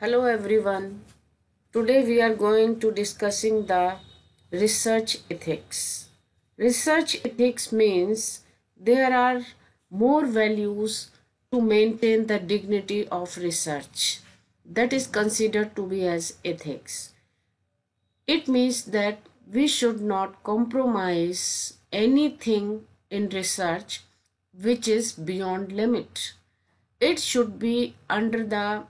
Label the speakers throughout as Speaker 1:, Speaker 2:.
Speaker 1: Hello everyone. Today we are going to discussing the research ethics. Research ethics means there are more values to maintain the dignity of research. That is considered to be as ethics. It means that we should not compromise anything in research which is beyond limit. It should be under the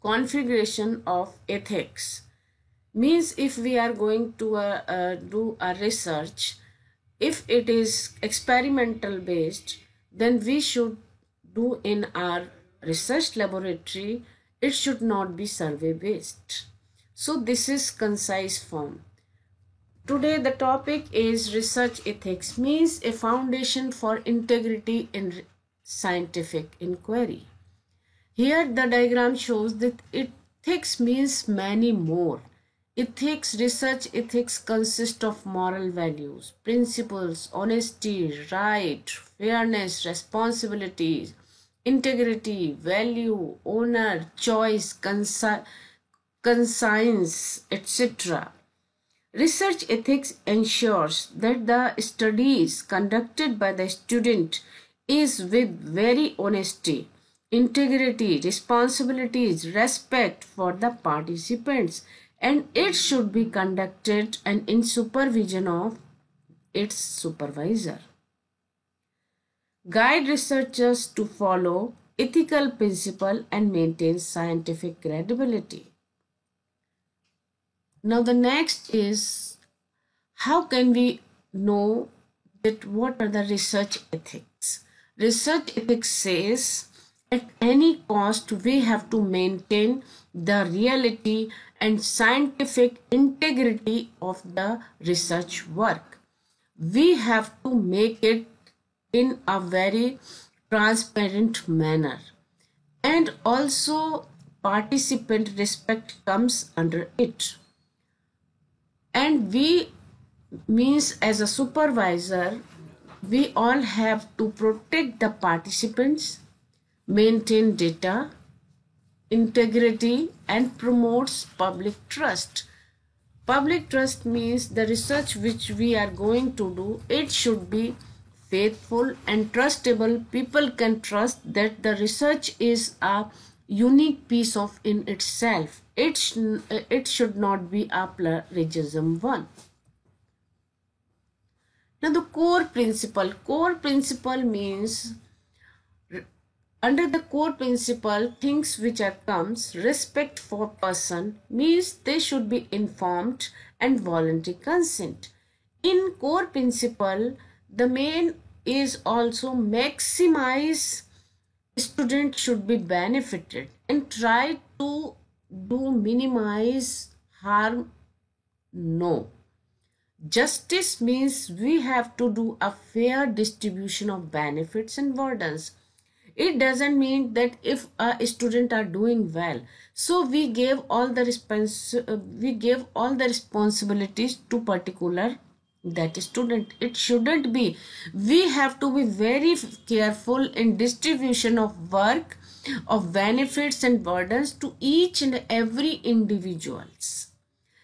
Speaker 1: configuration of ethics. Means if we are going to do a research, if it is experimental based, then we should do in our research laboratory. It should not be survey based. So this is concise form. Today the topic is research ethics, means a foundation for integrity in scientific inquiry. Here the diagram shows that ethics means many more. Ethics, research ethics consist of moral values, principles, honesty, right, fairness, responsibilities, integrity, value, honor, choice, conscience, etc. Research ethics ensures that the studies conducted by the student is with very honesty, integrity, responsibilities, respect for the participants, and it should be conducted and in supervision of its supervisor. Guide researchers to follow ethical principle and maintain scientific credibility. Now the next is, how can we know that what are the research ethics? Research ethics says at any cost we have to maintain the reality and scientific integrity of the research work. We have to make it in a very transparent manner, and also participant respect comes under it. And we means as a supervisor, we all have to protect the participants, maintain data integrity, and promotes public trust. Public trust means the research which we are going to do, it should be faithful and trustable. People can trust that the research is a unique piece of in itself. It should not be a plagiarism one. Now the core principle means, under the core principle, things which are comes, respect for person means they should be informed and voluntary consent. In core principle, the main is also maximize student should be benefited and try to do minimize harm. No. Justice means we have to do a fair distribution of benefits and burdens. It doesn't mean that if a student are doing well, so we gave all the responsibilities to particular that student. It shouldn't be. We have to be very careful in distribution of work, of benefits and burdens to each and every individuals.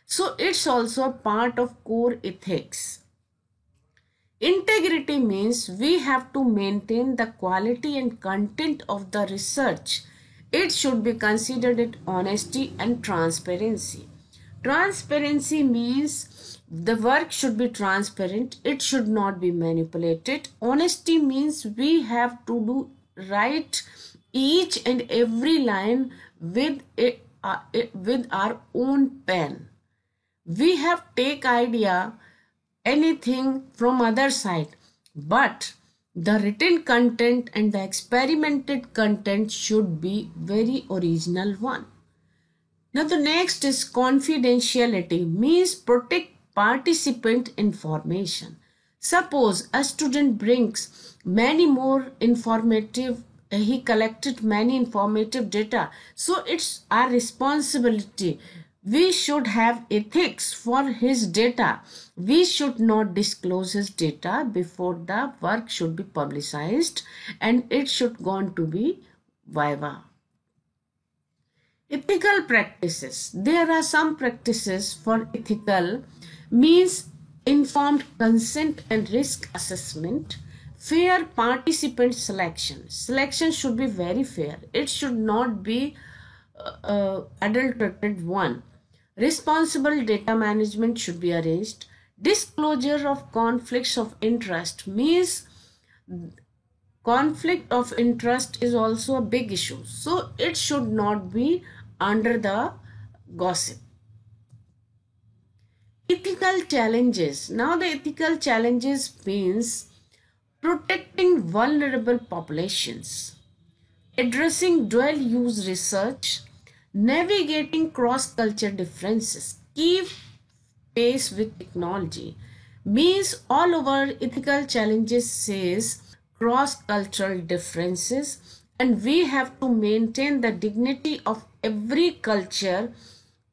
Speaker 1: So it's also a part of core ethics. Integrity means we have to maintain the quality and content of the research. It should be considered at honesty and transparency. Transparency means the work should be transparent. It should not be manipulated. Honesty means we have to do write each and every line with our own pen. We have take idea anything from other side, but the written content and the experimented content should be very original one. Now the next is confidentiality, means protect participant information. Suppose a student brings many more informative, he collected many informative data, so it's our responsibility. We should have ethics for his data. We should not disclose his data before the work should be publicized, and it should go on to be viva. Ethical practices. There are some practices for ethical means informed consent and risk assessment, fair participant selection. Selection should be very fair. It should not be adulterated one. Responsible data management should be arranged. Disclosure of conflicts of interest means conflict of interest is also a big issue. So it should not be under the gossip. Ethical challenges. Now the ethical challenges means protecting vulnerable populations, addressing dual use research, navigating cross-culture differences, keep pace with technology. Means all over ethical challenges says cross-cultural differences, and we have to maintain the dignity of every culture,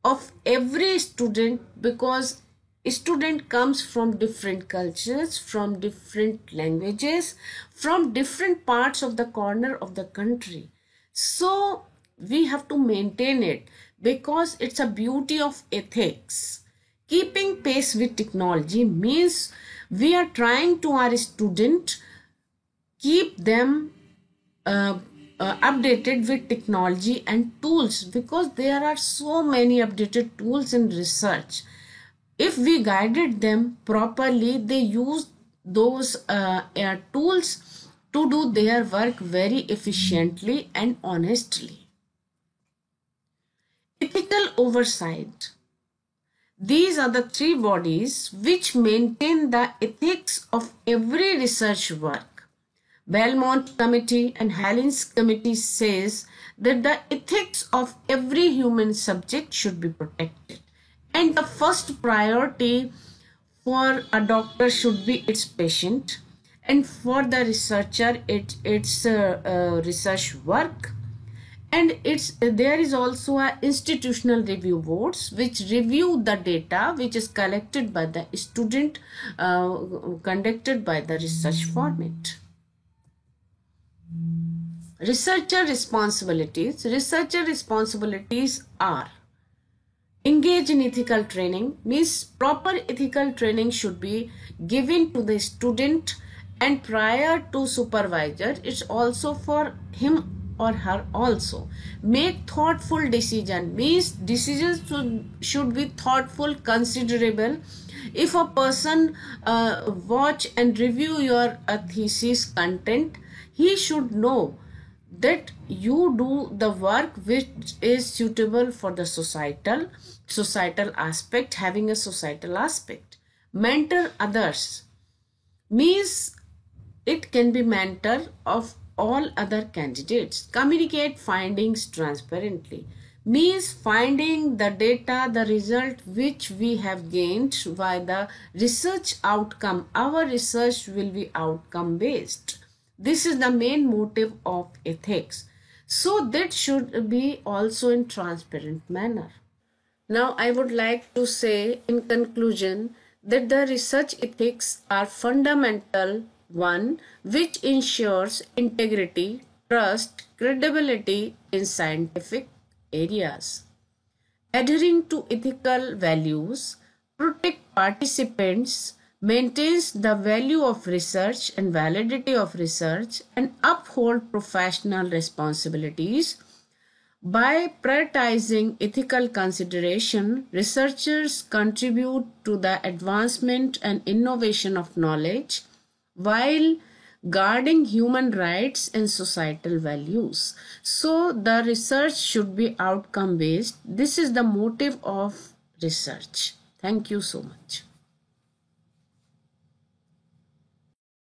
Speaker 1: of every student, because a student comes from different cultures, from different languages, from different parts of the corner of the country. So we have to maintain it because it's a beauty of ethics. Keeping pace with technology means we are trying to our student keep them updated with technology and tools, because there are so many updated tools in research. If we guided them properly, they use those tools to do their work very efficiently and honestly. Ethical oversight. These are the three bodies which maintain the ethics of every research work. Belmont Committee and Hallin's Committee says that the ethics of every human subject should be protected. And the first priority for a doctor should be its patient, and for the researcher its research work. And there is also a institutional review boards which review the data which is collected by the student, conducted by the research format. Researcher responsibilities. Researcher responsibilities are engage in ethical training, means proper ethical training should be given to the student, and prior to supervisor, it's also for him or her also. Make thoughtful decision, means decisions should be thoughtful, considerable. If a person watch and review your thesis content, he should know that you do the work which is suitable for the societal aspect, having a societal aspect. Mentor others means it can be mentor of all other candidates. Communicate findings transparently means finding the data, the result which we have gained by the research outcome. Our research will be outcome based. This is the main motive of ethics. So that should be also in transparent manner. Now I would like to say in conclusion that the research ethics are fundamental one which ensures integrity, trust, credibility in scientific areas. Adhering to ethical values, protect participants, maintains the value of research and validity of research, and uphold professional responsibilities. By prioritizing ethical consideration, researchers contribute to the advancement and innovation of knowledge while guarding human rights and societal values. So the research should be outcome based. This is the motive of research. Thank you so much.